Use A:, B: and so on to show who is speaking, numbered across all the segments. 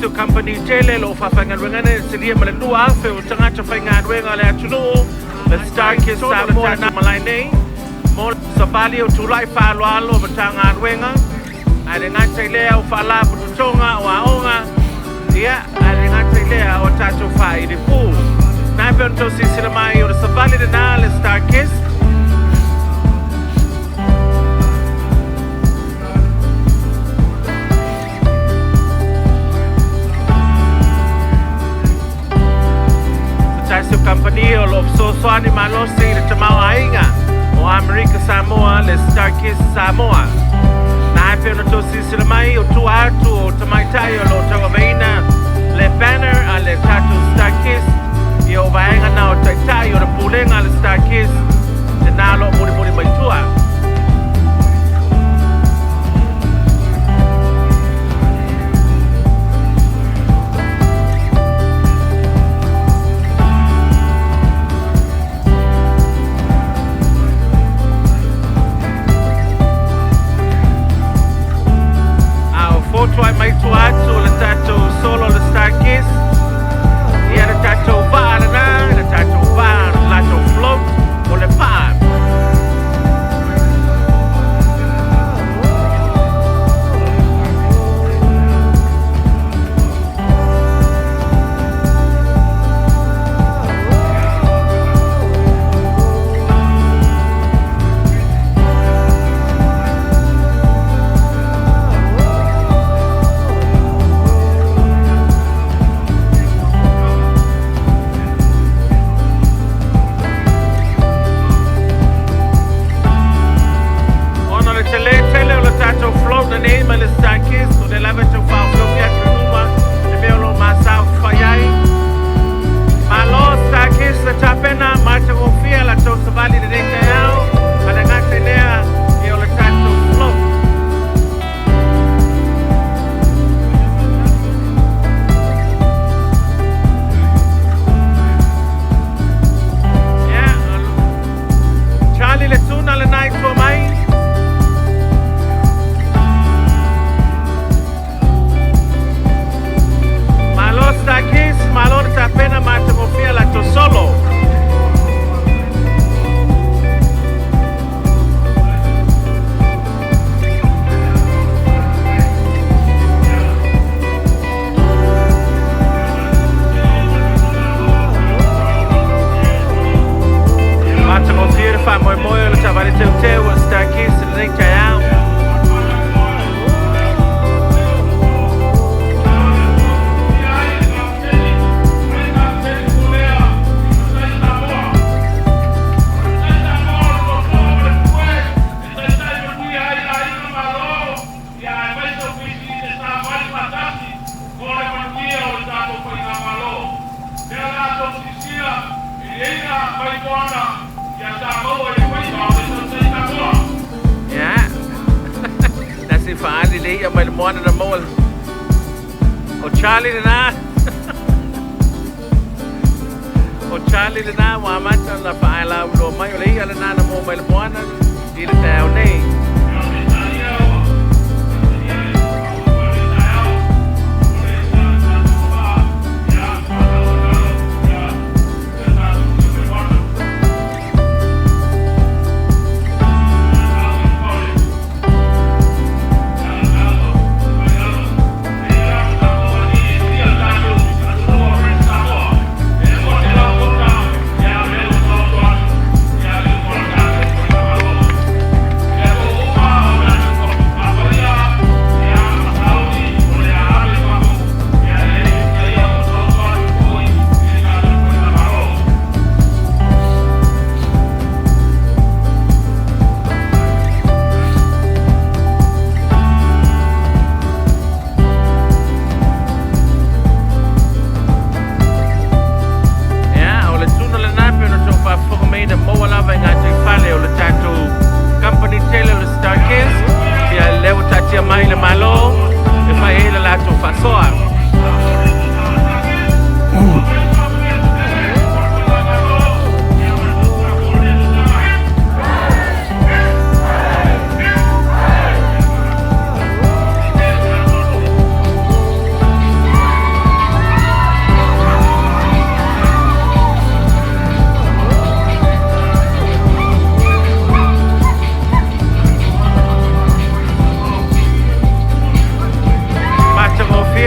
A: Tasu company jele lo fafangan wengane sidia malandua fe utanga chafangan wenga le atulu the Starkist Samoa malaine mo Savali o tulai fa lo alo batanga wenga ale ngate le o fala putonga wa onga dia ale ngate le o tatu fa idi pu na pento sisilama o Savali de na le Starkist Tasu company o lo so swani malo si de tamau ainga o Amerika Samoa le Starkist Samoa na peno to sisilama o tu atu o tamaitai o lo tawaina le banner ale tatu Starkist yo vaenga na o taitai o pulenga le Starkist de na lo muri mai tua Try mai tu atu le tato solo le Starkist ia le tato vara na le tato vara le tato float o le paa the name of the Starkist, so they love it to fall from the Numa, the Melo Masao Fayai. My Lord Starkist, the Tapena, Martin Ofia, la Savali, the Nekayao, and the Natanea, the Olatato Float. Yeah, Charlie, let's soon all the night for mine. Starkist, malor tapena matemofia la to solo. Matemofia fa moi moi la Savali te o Starkist le kaya. Yeah, that's if I only lay up by the morning the mole. Oh, Charlie na. Oh, Charlie na. Wamat na paala ulo may ulay ala na na mo by the morning. Di na tayo na eh.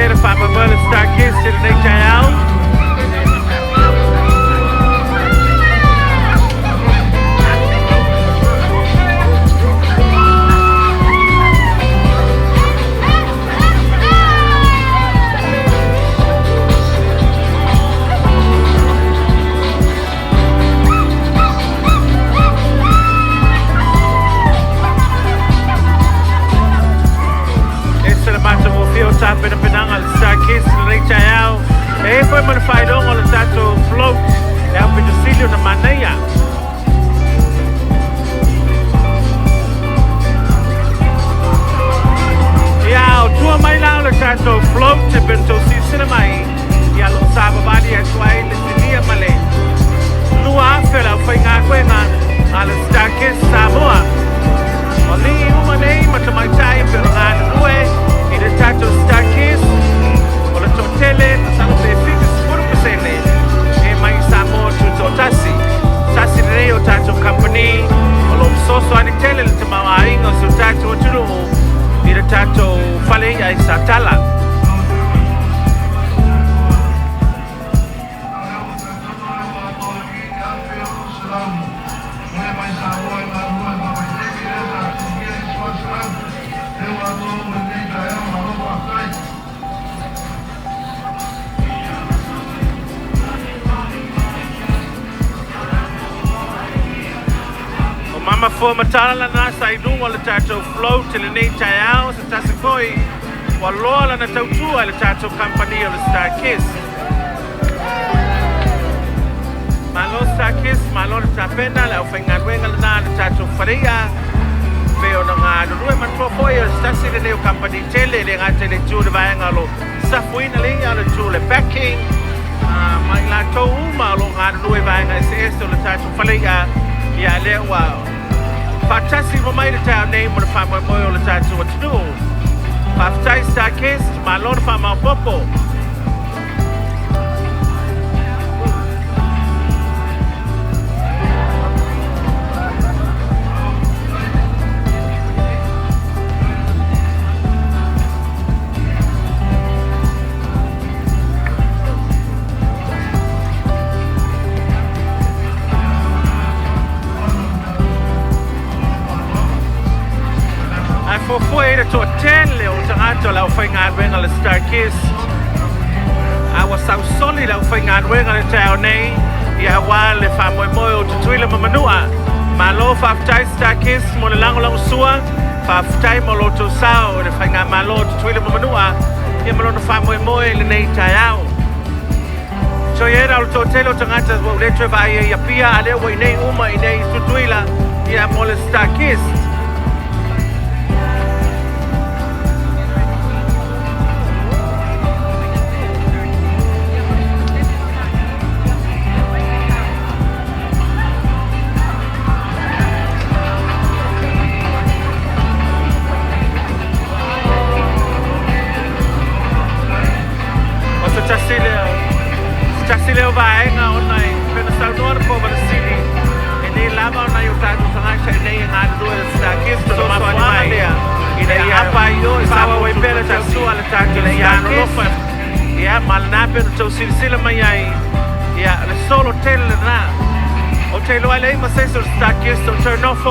A: the family mother Starkist in the nature out. Sabi na pinangal Starkist na nagsayaw foi manfaidong o tato float ang pinusilyo na manaya tua mai lang na tato float sa bento sisinamay yalong Savali at suay na siniya mali lua fela fay nga kwenga alang Starkist Samoa o lingi umanay matamay tayo pero nga nuwe ida tato Starkist o la totele sa pefika 10% mai Samoa tuto tasi reo tato company o lo soso ani tele le tamawaing o su tato turu ida tato fale ay sa tala Mama for matala na sa idung wala tato float til ni tayao sa tasikoi wala na tautu ala tato company of Starkist malo Starkist malo tapena la ofenga wenga na tato faria veo na nga no man to foya stasi de new company tele le nga tele tu de vanga lo sa fuina le ala tu le packing mai la to malo nga no vanga se esto la tato faria ya le wa Fatasi reminder town name when the family moyo la tato what to do. Fatai Starkist, my lord fama popo. Foi to 10 leo tangato la ufainga wenga la Starkist awa sau solid la ufainga wenga la tao nei ya wale famwe moyo tutuile mamanua malo faftai Starkist mo lango lang sua faftai mo to sao de fainga malo tutuile mamanua ya malo no famwe moyo le nei tao so yera to telo tangata wo le trevai ya pia ale wo nei uma nei tutuila ya mo la Starkist Chasile vai nga online pena saudor ko ba city ini lama na yung tato sa nga nei nga do Starkist so mai ina apa yo sawa way pera tasu ala tato le ya no ya malnape to silsila mai ya le solo hotel na hotel wale mas so Starkist to turn off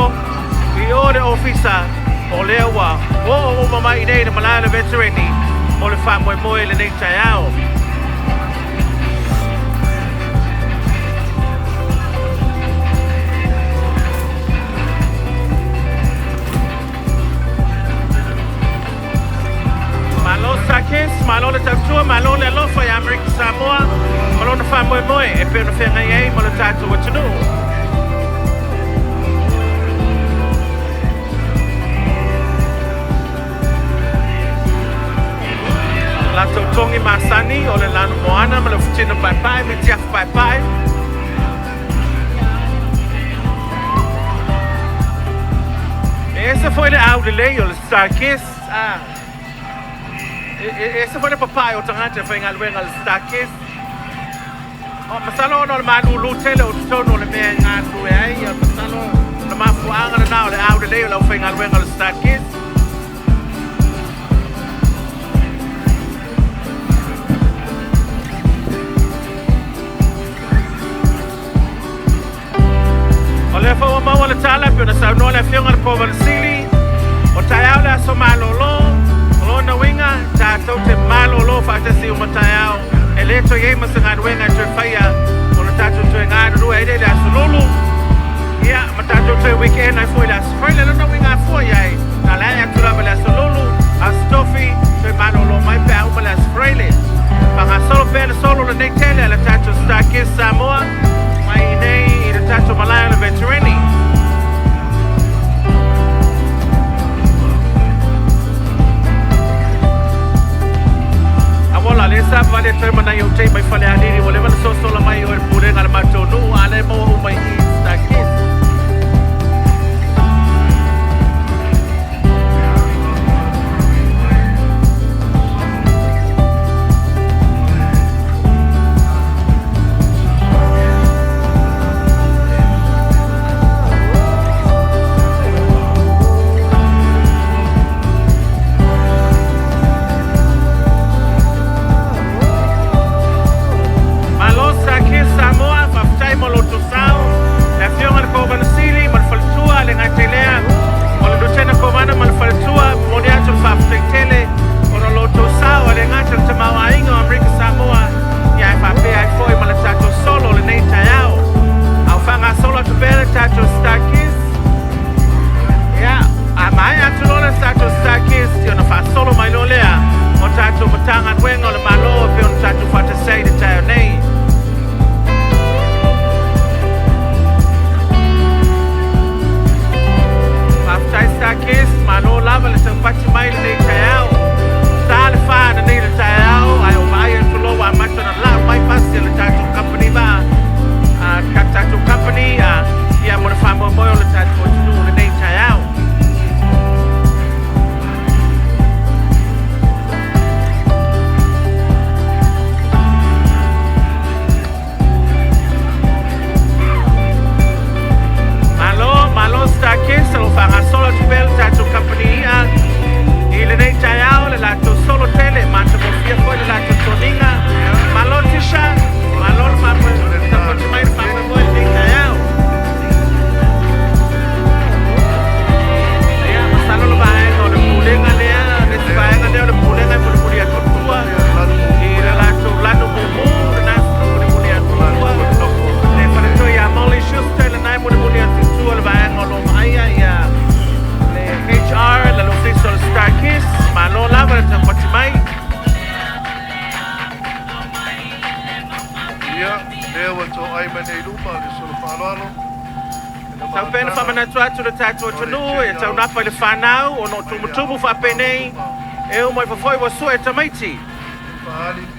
A: we order officer olewa o mama ina malala veterani mo le famwe mo le nei tayao Starkist, malo le tautua, malo le alofa ya Amerika Samoa, malo na wha moe moe, e peo na whenga iei, malo tātou watunu. La tautongi masani, o le lano moana, malo futina pai pai, me tiaf pai pai. Essa foi le au de leo, le Starkist, ese foi le papai o tangata whainga luenga le Starkist. O masalo no le manu lutele o tutono le mea ngā tue ai. Masalo na mafuanga na nao le au de leo la whainga luenga le Starkist. le tala pe na sa no le fianga ko val sili o tayao le so malolo lo na winga ta to te malolo fa te si o matayao ele to ye masangan wenga te faya o na ta to nga ru e de da solulu ya mata to te weekend I foi la sprele no winga foi ai na la ya tura la solulu a stofi te malolo mai pe au la sprele para solo pe solo le tele la ta to Starkist Samoa mai nei le ta to malaya le veterani Wala le sa vale termina yung tay may fale aniri wala man so la may or pure ngal macho no ale mo umay Starkist Amerika Samoa ya pape ai foi malatato solo le nei tayao au fanga solo to bele tato Starkist ya amai atu lola tato Starkist yo na fa solo mai lolea o tato matanga wengo le malo pe on tato fata sei de tayo nei after Starkist malo lava le tempati mai le nei tayao Sale fa na nei le tayao ai o mai to lo wa macho na la mai pasi le tato company ba tato company ya mo fa mo mo le tato to le nei tayao malo Starkist lo fa solo to bel tato company ile nei tayao le lato solo tele manto mo fia foi le lato toninga malo tisha malo mama tapo mai fa mo nei tayao ya masalo lo bae no le pulenga le le bae nga le pulenga mo pulia totua ile lato mo na mo pulia totua le para to ya moli shuster le nai mo pulia totua le bae ngolo mai ya HR la l'ufficio Starkist ma non lavora il tempo mai
B: to ai mane luma le solo palalo
A: Tau pena fa mana tua tu le tato tunu e tau napa le whanau o no tumu fa penei e o mai fa foi wa sua e tamaiti
B: Savali